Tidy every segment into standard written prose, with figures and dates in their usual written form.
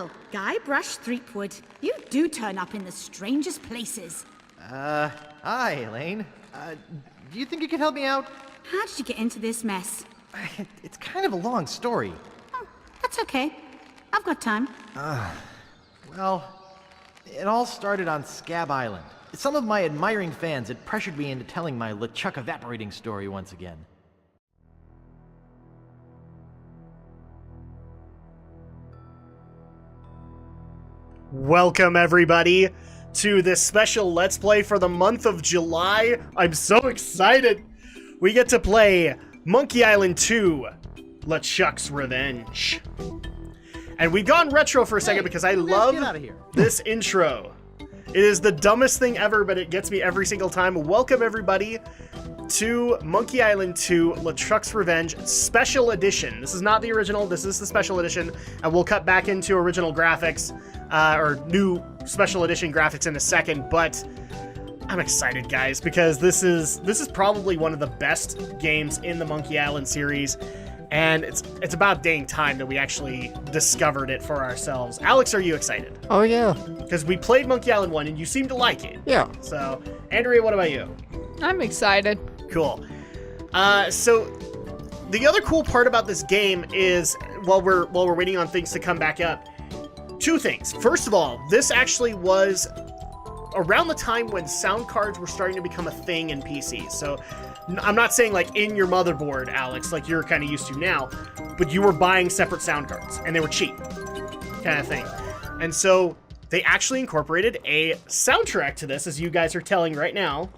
Well, Guybrush Threepwood, you do turn up in the strangest places. Hi, Elaine. Do you think you could help me out? How did you get into this mess? It's kind of a long story. Oh, that's okay. I've got time. Well, it all started on Scab Island. Some of my admiring fans had pressured me into telling my LeChuck evaporating story once again. Welcome, everybody, to this special Let's Play for the month of July. I'm so excited! We get to play Monkey Island 2, LeChuck's Revenge. And we've gone retro for a second because I love this intro. It is the dumbest thing ever, but it gets me every single time. Welcome, everybody, to Monkey Island 2, LeChuck's Revenge Special Edition. This is not the original, this is the Special Edition, and we'll cut back into original graphics, or new Special Edition graphics in a second, but I'm excited, guys, because this is probably one of the best games in the Monkey Island series, and it's about dang time that we actually discovered it for ourselves. Alex, are you excited? Oh, yeah. Because we played Monkey Island 1, and you seem to like it. Yeah. So, Andrea, what about you? I'm excited. Cool. So the other cool part about this game is, while we're waiting on things to come back up, two things. First of all, this actually was around the time when sound cards were starting to become a thing in PCs. So I'm not saying like in your motherboard, Alex, like you're kind of used to now, but you were buying separate sound cards and they were cheap, kind of thing. And so they actually incorporated a soundtrack to this, as you guys are telling right now,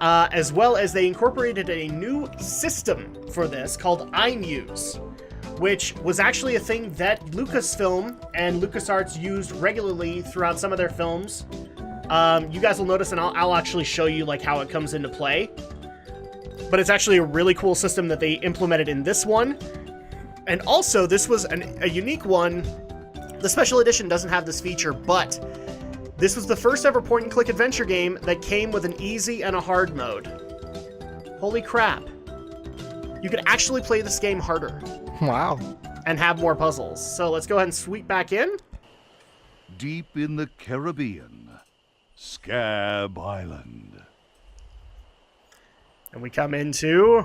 as well as they incorporated a new system for this called iMuse, which was actually a thing that Lucasfilm and LucasArts used regularly throughout some of their films. You guys will notice, and I'll actually show you like how it comes into play. But it's actually a really cool system that they implemented in this one. And also, this was a unique one. The Special Edition doesn't have this feature, but this was the first ever point-and-click adventure game that came with an easy and a hard mode. Holy crap. You could actually play this game harder. Wow. And have more puzzles. So let's go ahead and sweep back in. Deep in the Caribbean, Scab Island. And we come into...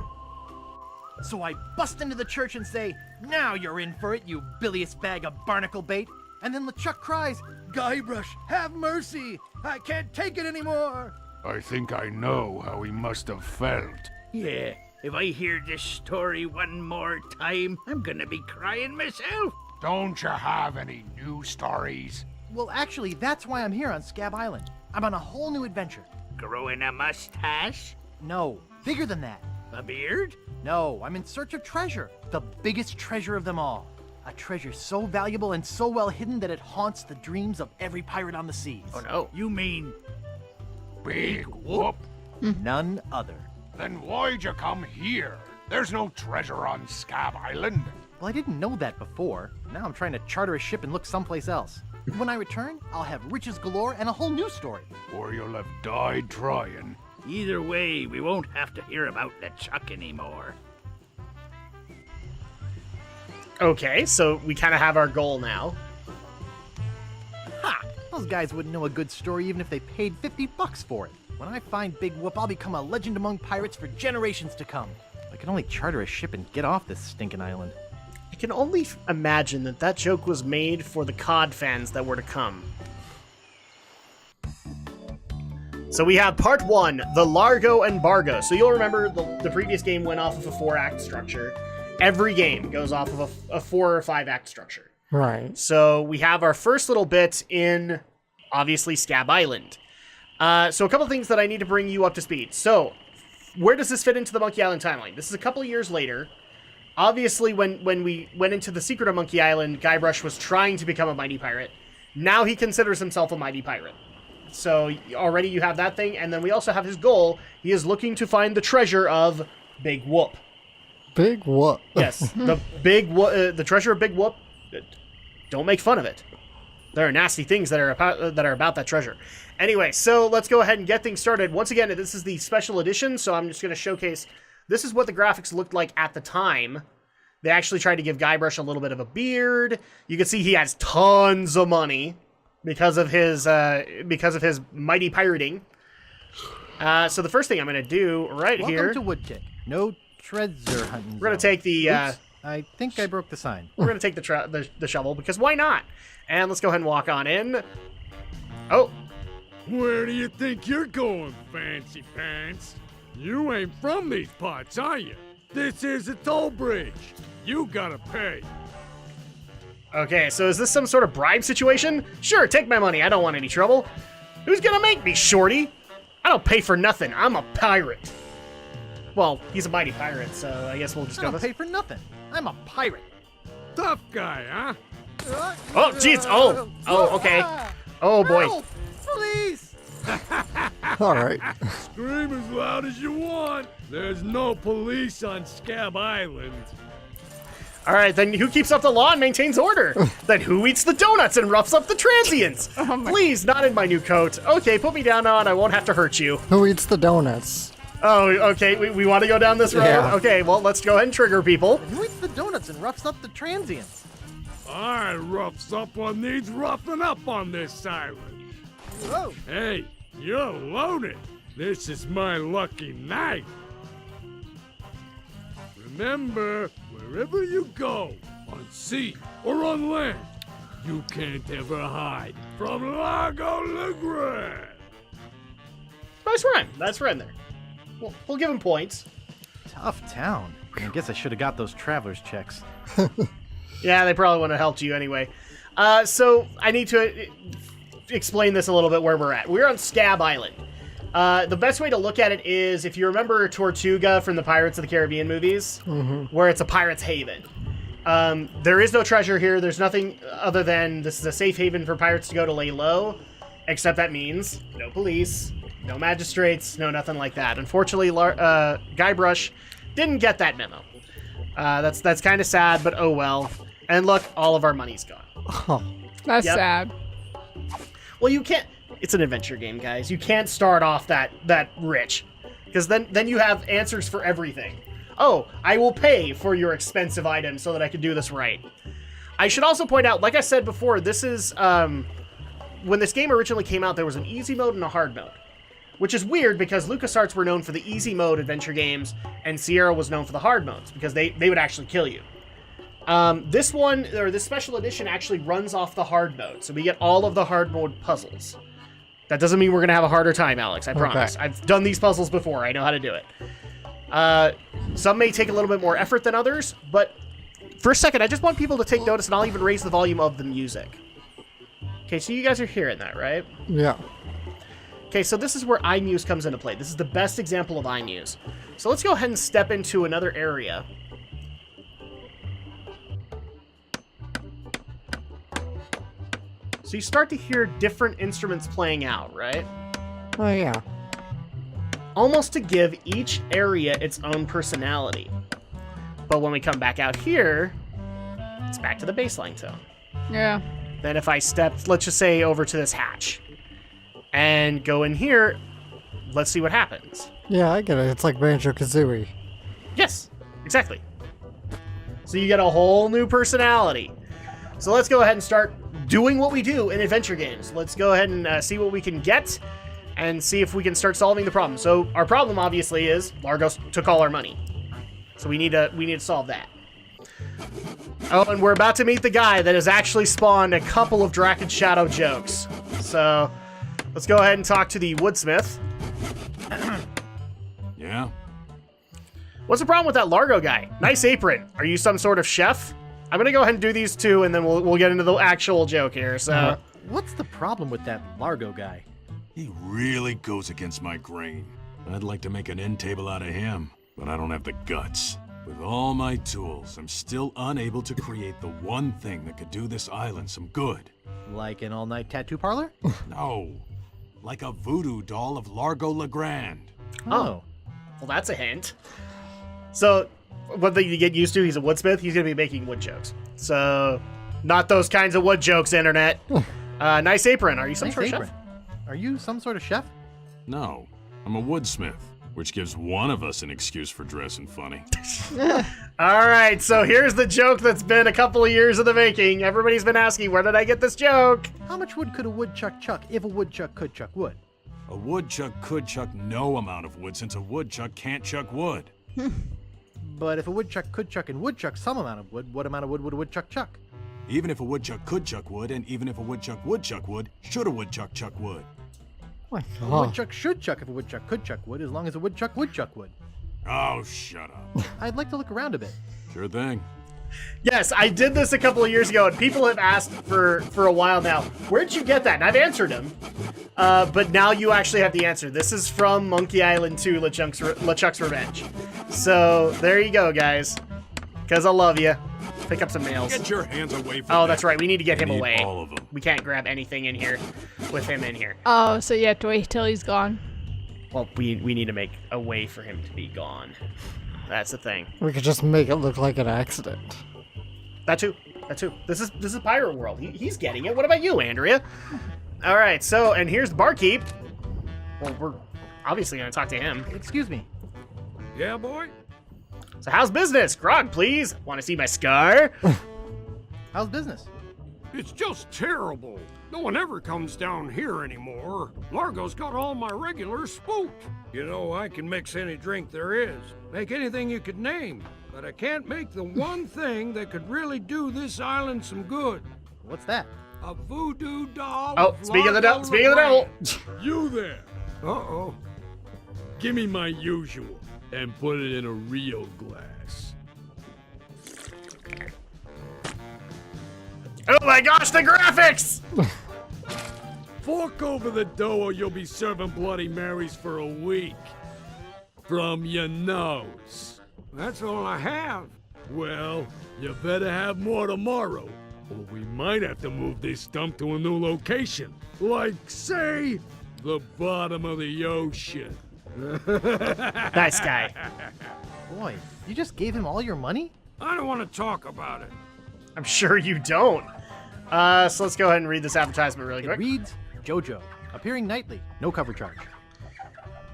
So I bust into the church and say, "Now you're in for it, you bilious bag of barnacle bait." And then LeChuck cries, "Guybrush, have mercy! I can't take it anymore!" I think I know how he must have felt. Yeah, if I hear this story one more time, I'm gonna be crying myself. Don't you have any new stories? Well, actually, that's why I'm here on Scab Island. I'm on a whole new adventure. Growing a mustache? No, bigger than that. A beard? No, I'm in search of treasure. The biggest treasure of them all. A treasure so valuable and so well hidden that it haunts the dreams of every pirate on the seas. Oh no, you mean... Big whoop? None other. Then why'd you come here? There's no treasure on Scab Island. Well, I didn't know that before. Now I'm trying to charter a ship and look someplace else. When I return, I'll have riches galore and a whole new story. Or you'll have died trying. Either way, we won't have to hear about LeChuck anymore. Okay, so we kind of have our goal now. Ha! Those guys wouldn't know a good story even if they paid $50 for it. When I find Big Whoop, I'll become a legend among pirates for generations to come. I can only charter a ship and get off this stinking island. I can only imagine that joke was made for the COD fans that were to come. So we have part 1, the Largo Embargo. So you'll remember the previous game went off of a 4-act structure. Every game goes off of a 4 or 5-act structure. Right. So we have our first little bit in, obviously, Scab Island. So a couple of things that I need to bring you up to speed. So, where does this fit into the Monkey Island timeline? This is a couple of years later. Obviously, when we went into the secret of Monkey Island, Guybrush was trying to become a mighty pirate. Now he considers himself a mighty pirate. So already you have that thing, and then we also have his goal. He is looking to find the treasure of Big Whoop. Big Whoop. Yes, the treasure of Big Whoop. Don't make fun of it. There are nasty things that are about that treasure. Anyway, so let's go ahead and get things started. Once again, this is the special edition, so I'm just going to showcase. This is what the graphics looked like at the time. They actually tried to give Guybrush a little bit of a beard. You can see he has tons of money because of his mighty pirating. So the first thing I'm going to do Welcome here... to Woodkick. No treasure hunting. We're going to take the... Oops, I think I broke the sign. We're going to take the shovel, because why not? And let's go ahead and walk on in. Oh. Where do you think you're going, fancy pants? You ain't from these parts, are you? This is a toll bridge. You gotta pay. Okay, so is this some sort of bribe situation? Sure, take my money. I don't want any trouble. Who's gonna make me, shorty? I don't pay for nothing. I'm a pirate. Well, he's a mighty pirate, so I guess we'll just I go don't with pay for nothing. I'm a pirate. Tough guy, huh? Oh, jeez. Oh, okay. Oh, boy. Help! Please! All right. Scream as loud as you want. There's no police on Scab Island. All right, then who keeps up the law and maintains order? Then who eats the donuts and roughs up the transients? Please, not in my new coat. Okay, put me down now and I won't have to hurt you. Who eats the donuts? Oh, okay, we want to go down this road? Yeah. Okay, well, let's go ahead and trigger people. Who eats the donuts and roughs up the transients? I roughs up on needs roughing up on this island. Whoa! Hey, you're loaded. This is my lucky night. Remember, wherever you go, on sea or on land, you can't ever hide from Largo Legrand. Nice rhyme there. We'll give him points. Tough town. I guess I should have got those traveler's checks. Yeah, they probably wouldn't have helped you anyway. So I need to explain this a little bit where we're at. We're on Scab Island. The best way to look at it is if you remember Tortuga from the Pirates of the Caribbean movies, where it's a pirate's haven. There is no treasure here. There's nothing other than this is a safe haven for pirates to go to lay low, except that means no police, no magistrates, no nothing like that. Unfortunately, Guybrush didn't get that memo. That's kind of sad, but oh well. And look, all of our money's gone. Oh, That's sad. Well, you can't. It's an adventure game, guys. You can't start off that rich, because then you have answers for everything. Oh, I will pay for your expensive items so that I can do this right. I should also point out, like I said before, this is when this game originally came out, there was an easy mode and a hard mode, which is weird because LucasArts were known for the easy mode adventure games, and Sierra was known for the hard modes because they would actually kill you. This one, or this special edition, actually runs off the hard mode, so we get all of the hard mode puzzles. That doesn't mean we're going to have a harder time, Alex, I promise. Okay. I've done these puzzles before. I know how to do it. Some may take a little bit more effort than others, but for a second, I just want people to take notice, and I'll even raise the volume of the music. Okay, so you guys are hearing that, right? yeah. Okay, so this is where iMuse comes into play. This is the best example of iMuse. So let's go ahead and step into another area. So you start to hear different instruments playing out, right? Oh, yeah. Almost to give each area its own personality. But when we come back out here, it's back to the baseline tone. Yeah. Then if I step, let's just say, over to this hatch and go in here, let's see what happens. Yeah, I get it. It's like Banjo-Kazooie. Yes, exactly. So you get a whole new personality. So let's go ahead and start doing what we do in adventure games. Let's go ahead and see what we can get and see if we can start solving the problem. So our problem obviously is Largo took all our money. So we need to solve that. Oh, and we're about to meet the guy that has actually spawned a couple of Drak and Shadow jokes. So let's go ahead and talk to the woodsmith. Yeah? What's the problem with that Largo guy? Nice apron. Are you some sort of chef? I'm gonna go ahead and do these two, and then we'll get into the actual joke here. So, What's the problem with that Largo guy? He really goes against my grain. I'd like to make an end table out of him, but I don't have the guts. With all my tools, I'm still unable to create the one thing that could do this island some good. Like an all-night tattoo parlor? No, like a voodoo doll of Largo Legrand. oh, well, that's a hint. So, one thing you get used to, he's a woodsmith. He's gonna be making wood jokes. So, not those kinds of wood jokes, internet. Nice apron. Are you some Nice sort of apron. chef? Are you some sort of chef? No, I'm a woodsmith. which gives one of us an excuse for dressing funny. All right, so here's the joke that's been a couple of years in the making. Everybody's been asking, where did I get this joke? How much wood could a woodchuck chuck if a woodchuck could chuck wood? A woodchuck could chuck no amount of wood since a woodchuck can't chuck wood. But if a woodchuck could chuck and would chuck some amount of wood, what amount of wood would a woodchuck chuck? Even if a woodchuck could chuck wood, and even if a woodchuck would chuck wood, should a woodchuck chuck wood? My A God. woodchuck should chuck if a woodchuck could chuck wood, as long as a woodchuck would chuck wood. Oh, shut up. I'd like to look around a bit. Sure thing. Yes, I did this a couple of years ago, and people have asked for a while now, where'd you get that? And I've answered them. But now you actually have the answer. This is from Monkey Island 2, LeChuck's Revenge. So there you go, guys. Because I love you. Pick up some mails. Get your hands away from Oh, that. that's right. We need to get him Need away. all of them. We can't grab anything in here with him in here. Oh, so you have to wait till he's gone. Well, we need to make a way for him to be gone. That's the thing. We could just make it look like an accident. That too. That too. This is Pirate World. He's getting it. What about you, Andrea? All right. So, and here's the barkeep. Well, we're obviously gonna talk to him. Excuse me. Yeah, boy? So, how's business? Grog, please. Want to see my scar? How's business? It's just terrible. No one ever comes down here anymore. Largo's got all my regulars spooked. You know, I can mix any drink there is, make anything you could name, but I can't make the one thing that could really do this island some good. What's that? A voodoo doll. Oh, of speaking of the devil. Largo Speaking of the devil. Ranch. You there. Uh-oh. Give me my usual and put it in a real glass. Oh my gosh, the graphics! Fork over the dough or you'll be serving Bloody Marys for a week. From your nose. That's all I have. Well, you better have more tomorrow, or we might have to move this dump to a new location. Like, say, the bottom of the ocean. Nice guy. Boy, you just gave him all your money? I don't want to talk about it. I'm sure you don't. So let's go ahead and read this advertisement really It quick. reads, JoJo, appearing nightly, no cover charge.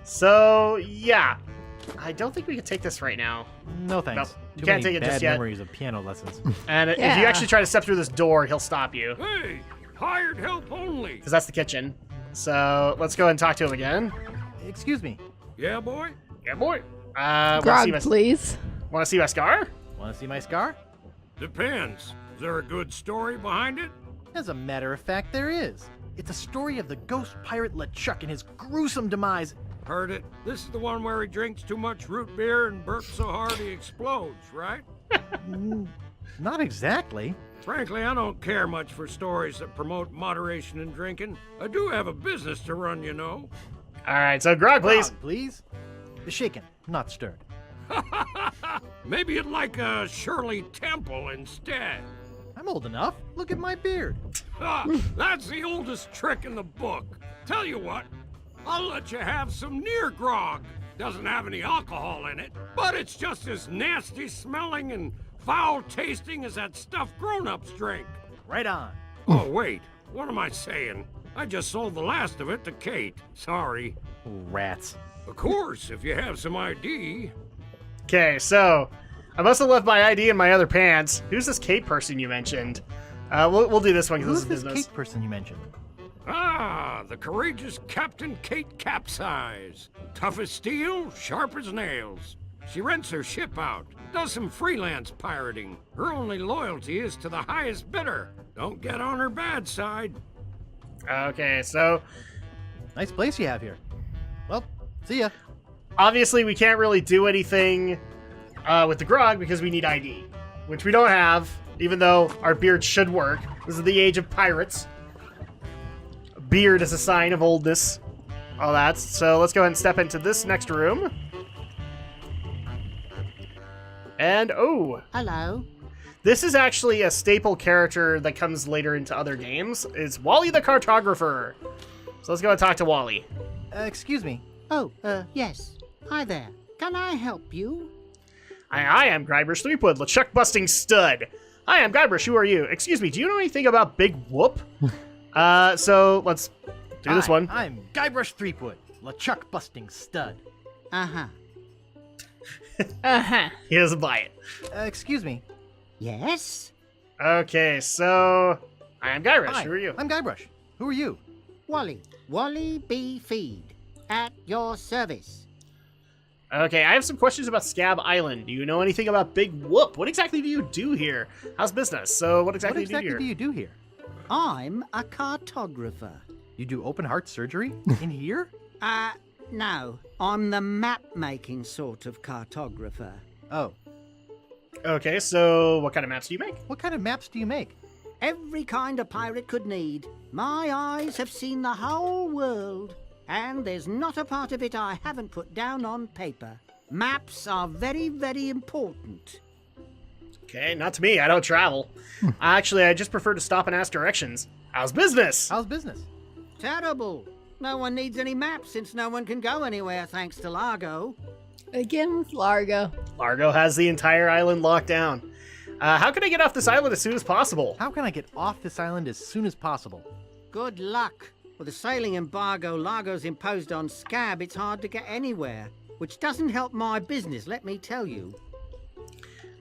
So, yeah. I don't think we can take this right now. No thanks. Nope, you Too can't many take it just bad yet. memories of piano lessons. And if you Yeah. actually try to step through this door, he'll stop you. Hey, hired help only. Because that's the kitchen. So let's go ahead and talk to him again. Excuse me, Yeah, boy? Yeah, boy. Grog, please. Want to see my scar? want to see my scar? Depends. Is there a good story behind it? As a matter of fact, there is. It's a story of the ghost pirate LeChuck and his gruesome demise. Heard it. This is the one where he drinks too much root beer and burps so hard he explodes, right? Not exactly. Frankly, I don't care much for stories that promote moderation in drinking. I do have a business to run, you know. All right, so Grog, please. Grog, please. Shaken, not stirred. Maybe you'd like a Shirley Temple instead. I'm old enough. Look at my beard. Ha, that's the oldest trick in the book. Tell you what, I'll let you have some near grog. Doesn't have any alcohol in it, but it's just as nasty smelling and foul tasting as that stuff grown-ups drink. Right on. Oh, wait, what am I saying? I just sold the last of it to Kate. Sorry. Rats. Of course, if you have some ID. Okay, so I must have left my ID in my other pants. Who's this Kate person you mentioned? We'll do this one because Who's this is this business. cake person you mentioned? Ah, the courageous Captain Kate Capsize. Tough as steel, sharp as nails. She rents her ship out, does some freelance pirating. Her only loyalty is to the highest bidder. Don't get on her bad side. Okay, so Nice place you have here. Well, see ya. obviously we can't really do anything with the grog because we need ID, which we don't have, even though our beard should work. This is the age of pirates. Beard is a sign of oldness. All that. So let's go ahead and step into this next room. And, oh, Hello. this is actually a staple character that comes later into other games. It's Wally the Cartographer. So let's go and talk to Wally. Excuse me. Oh, yes. Hi there. Can I help you? I am Guybrush Threepwood, LeChuck busting stud. Hi, I'm Guybrush. Who are you? Excuse me, do you know anything about Big Whoop? So let's do this Hi, one. I'm Guybrush Threepwood, LeChuck busting stud. Uh-huh. Uh-huh. He doesn't buy it. Excuse me. Yes? Okay, so I am Guybrush. Hi, Who are you? I'm Guybrush. Who are you? Wally B. Feed. At your service. Okay, I have some questions about Scab Island. Do you know anything about Big Whoop? What exactly do you do here? How's business? So what exactly, What exactly do you do you do here? I'm a cartographer. You do open heart surgery? In here? No. I'm the map-making sort of cartographer. Oh. Okay, so what kind of maps do you make? What kind of maps do you make? Every kind a pirate could need. My eyes have seen the whole world, and there's not a part of it I haven't put down on paper. Maps are very, very important. Okay, not to me. I don't travel. Actually, I just prefer to stop and ask directions. How's business? How's business? Terrible. No one needs any maps since no one can go anywhere thanks to Largo. Again with Largo. Largo has the entire island locked down. How can I get off this island as soon as possible? How can I get off this island as soon as possible? Good luck. With the sailing embargo Largo's imposed on Scab, it's hard to get anywhere, which doesn't help my business, let me tell you.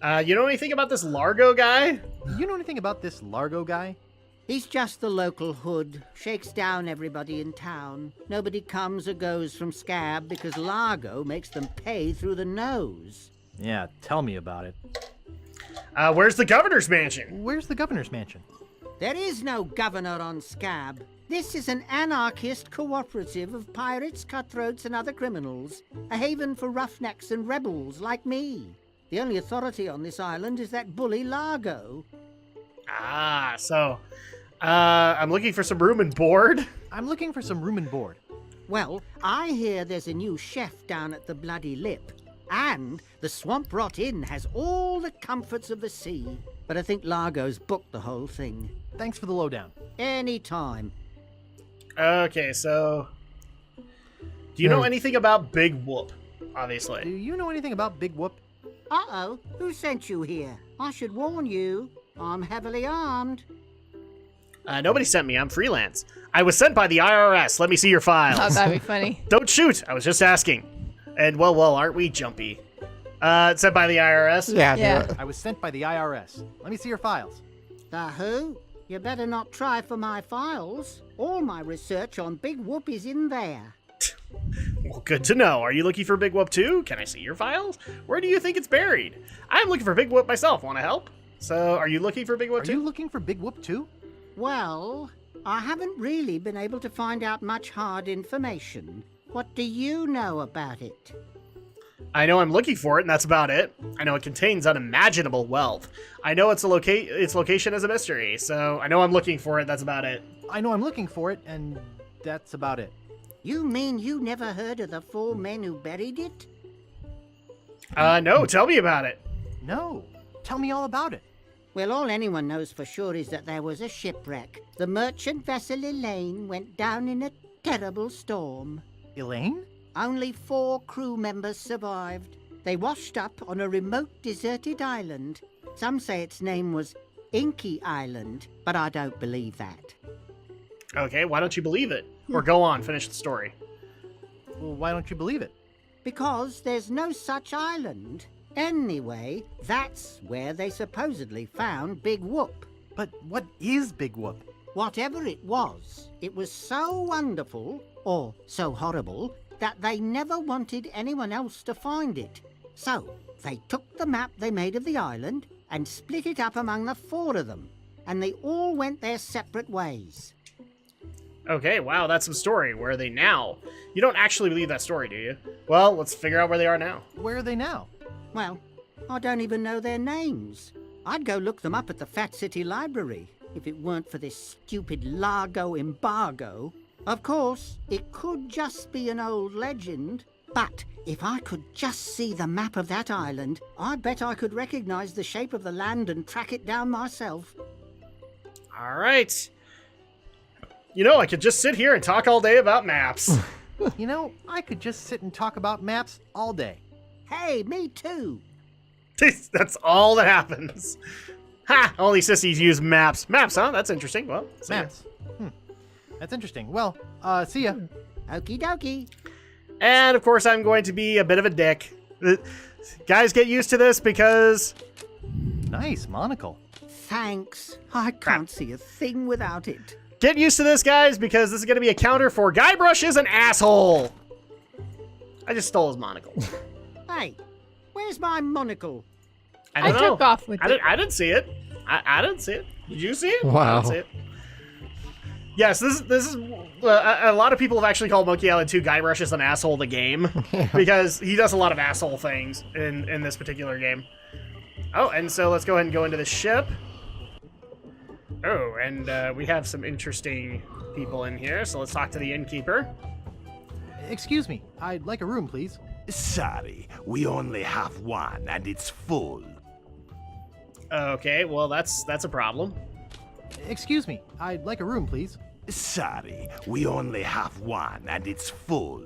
You know anything about this Largo guy? You know anything about this Largo guy? He's just the local hood, shakes down everybody in town. Nobody comes or goes from Scab because Largo makes them pay through the nose. Yeah, tell me about it. Where's the governor's mansion? Where's the governor's mansion? There is no governor on Scab. This is an anarchist cooperative of pirates, cutthroats, and other criminals. A haven for roughnecks and rebels like me. The only authority on this island is that bully Largo. Ah, so, I'm looking for some room and board. I'm looking for some room and board. Well, I hear there's a new chef down at the Bloody Lip. And the Swamp Rot Inn has all the comforts of the sea. But I think Largo's booked the whole thing. Thanks for the lowdown. Anytime. Okay, so, do you know anything about Big Whoop? Do Obviously. you know anything about Big Whoop? Uh-oh, who sent you here? I should warn you, I'm heavily armed. Nobody sent me. I'm freelance. I was sent by the IRS. Let me see your files. Oh, that'd be funny. Don't shoot. I was just asking. And well, aren't we jumpy? Sent by the IRS? Yeah, Yeah. do it. I was sent by the IRS. Let me see your files. The who? You better not try for my files. All my research on Big Whoop is in there. Well, good to know. Are you looking for Big Whoop too? Can I see your files? Where do you think it's buried? I'm looking for Big Whoop myself. Want to help? So, are you looking for Big Whoop Are too? you looking for Big Whoop too? Well, I haven't really been able to find out much hard information. What do you know about it? I know I'm looking for it, and that's about it. I know it contains unimaginable wealth. I know its location is a mystery, so I know I'm looking for it. That's about it. I know I'm looking for it, and that's about it. You mean you never heard of the 4 men who buried it? No. Tell me about it. No. Tell me all about it. Well, all anyone knows for sure is that there was a shipwreck. The merchant vessel Elaine went down in a terrible storm. Elaine? Only 4 crew members survived. They washed up on a remote deserted island. Some say its name was Inky Island, but I don't believe that. Okay, why don't you believe it? Or go on, finish the story. Well, why don't you believe it? Because there's no such island. Anyway, that's where they supposedly found Big Whoop. But what is Big Whoop? Whatever it was so wonderful, or so horrible, that they never wanted anyone else to find it. So, they took the map they made of the island and split it up among the 4 of them, and they all went their separate ways. Okay, wow, that's some story. Where are they now? You don't actually believe that story, do you? Well, let's figure out where they are now. Where are they now? Well, I don't even know their names. I'd go look them up at the Fat City Library, if it weren't for this stupid Largo embargo. Of course, it could just be an old legend, but if I could just see the map of that island, I bet I could recognize the shape of the land and track it down myself. All right. You know, I could just sit here and talk all day about maps. You know, I could just sit and talk about maps all day. Hey, me too. That's all that happens. Ha! Only sissies use maps. Maps, huh? That's interesting. Well, see ya. Maps. That's interesting. Well, see ya. Okie dokie. And, of course, I'm going to be a bit of a dick. Guys, get used to this because... Nice monocle. Thanks. I can't see a thing without it. Get used to this, guys, because this is going to be a counter for Guybrush is an asshole. I just stole his monocle. Hey, where's my monocle? I don't know. took off with it. I didn't see it. I didn't see it. Did you see it? Wow. I didn't see it. Yes, this is a lot of people have actually called Monkey Island 2 Guybrush is an asshole the game because he does a lot of asshole things in this particular game. Oh, and so let's go ahead and go into the ship. Oh, and we have some interesting people in here, so let's talk to the innkeeper. Excuse me, I'd like a room, please. Sorry, we only have one and it's full. Okay, well that's a problem. Excuse me, I'd like a room, please. Sorry, we only have one and it's full.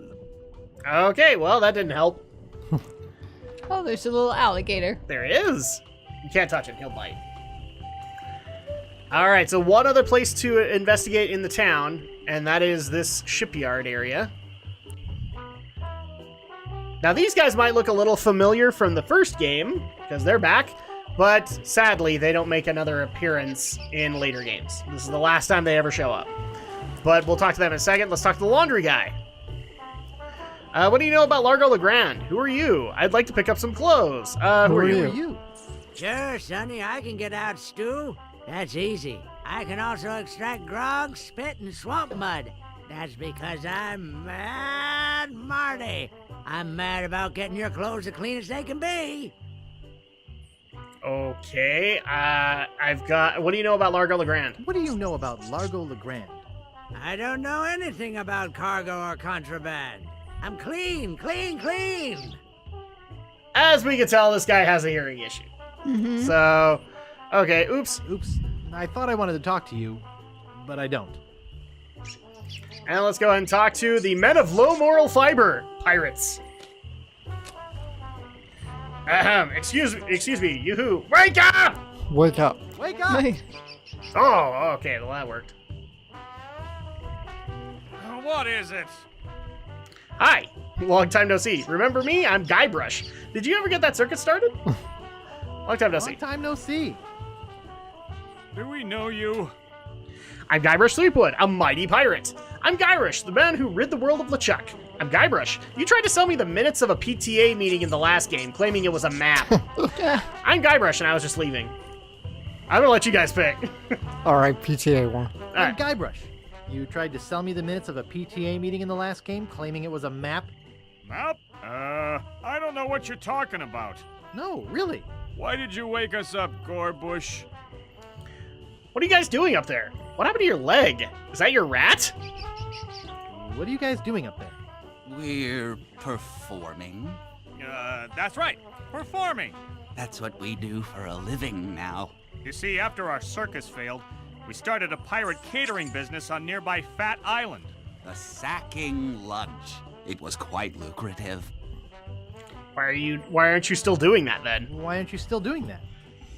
Okay, well that didn't help. Oh, there's a little alligator. There is. You can't touch him, he'll bite. All right, so one other place to investigate in the town, and that is this shipyard area. Now, these guys might look a little familiar from the first game, because they're back, but sadly, they don't make another appearance in later games. This is the last time they ever show up. But we'll talk to them in a second. Let's talk to the laundry guy. What do you know about Largo Legrand? Who are you? I'd like to pick up some clothes. Who are you? Sure, Sonny, I can get out stew. That's easy. I can also extract grog, spit, and swamp mud. That's because I'm Mad Marty. I'm mad about getting your clothes as clean as they can be. Okay, I've got... What do you know about Largo Legrand? What do you know about Largo Legrand? I don't know anything about cargo or contraband. I'm clean, clean, clean. As we can tell, this guy has a hearing issue. Mm-hmm. So, okay, oops. Oops, I thought I wanted to talk to you, but I don't. And let's go ahead and talk to the men of low moral fiber, pirates. Excuse me, you-hoo. Wake up! Wake up. Wake up! Oh, okay, well that worked. What is it? Hi, long time no see. Remember me? I'm Guybrush. Did you ever get that circuit started? Long time no see. Long time no see. Do we know you? I'm Guybrush Threepwood, a mighty pirate. I'm Guybrush, the man who rid the world of LeChuck. I'm Guybrush. You tried to sell me the minutes of a PTA meeting in the last game, claiming it was a map. I'm Guybrush, and I was just leaving. I'm gonna let you guys pick. All right, PTA one. I'm Alright. Guybrush. You tried to sell me the minutes of a PTA meeting in the last game, claiming it was a map? Map? I don't know what you're talking about. No, really. Why did you wake us up, Gorbush? What are you guys doing up there? What happened to your leg? Is that your rat? What are you guys doing up there? We're performing. That's right. Performing. That's what we do for a living now. You see, after our circus failed, we started a pirate catering business on nearby Fat Island. The sacking lunch. It was quite lucrative. Why aren't you still doing that then? Why aren't you still doing that?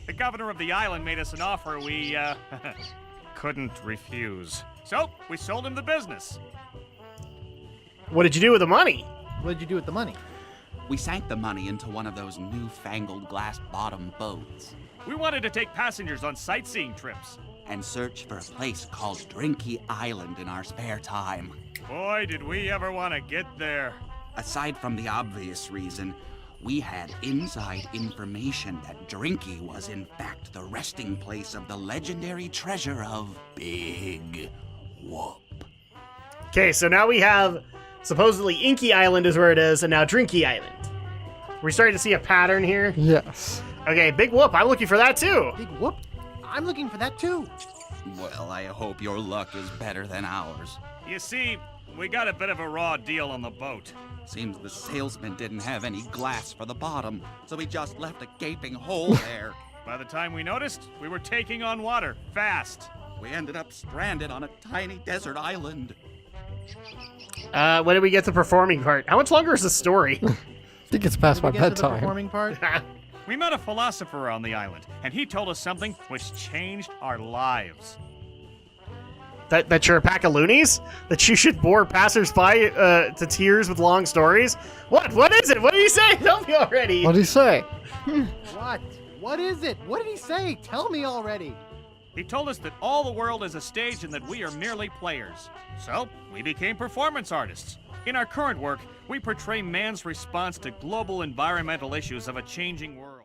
The governor of the island made us an offer we, couldn't refuse. So, we sold him the business. What did you do with the money? What did you do with the money? We sank the money into one of those newfangled glass-bottom boats We wanted to take passengers on sightseeing trips. and search for a place called Drinky Island in our spare time. Boy, did we ever want to get there. Aside from the obvious reason, we had inside information that Drinky was in fact the resting place of the legendary treasure of Big Whoop. Okay, so now we have supposedly Inky Island is where it is, and now Drinky Island. We're starting to see a pattern here. Yes. Okay, Big Whoop, I'm looking for that too. Big Whoop? I'm looking for that too. Well, I hope your luck is better than ours. You see, we got a bit of a raw deal on the boat. Seems the salesman didn't have any glass for the bottom, so he just left a gaping hole there. By the time we noticed, we were taking on water, fast. We ended up stranded on a tiny desert island. When did we get the performing part? How much longer is the story? I think it's past my Did we get to the bedtime. performing part? We met a philosopher on the island, and he told us something which changed our lives. That you're a pack of loonies? That you should bore passersby to tears with long stories? What? What is it? What did he say? Tell me already. What did he say? What? What is it? What did he say? Tell me already. He told us that all the world is a stage and that we are merely players. So, we became performance artists. In our current work, we portray man's response to global environmental issues of a changing world.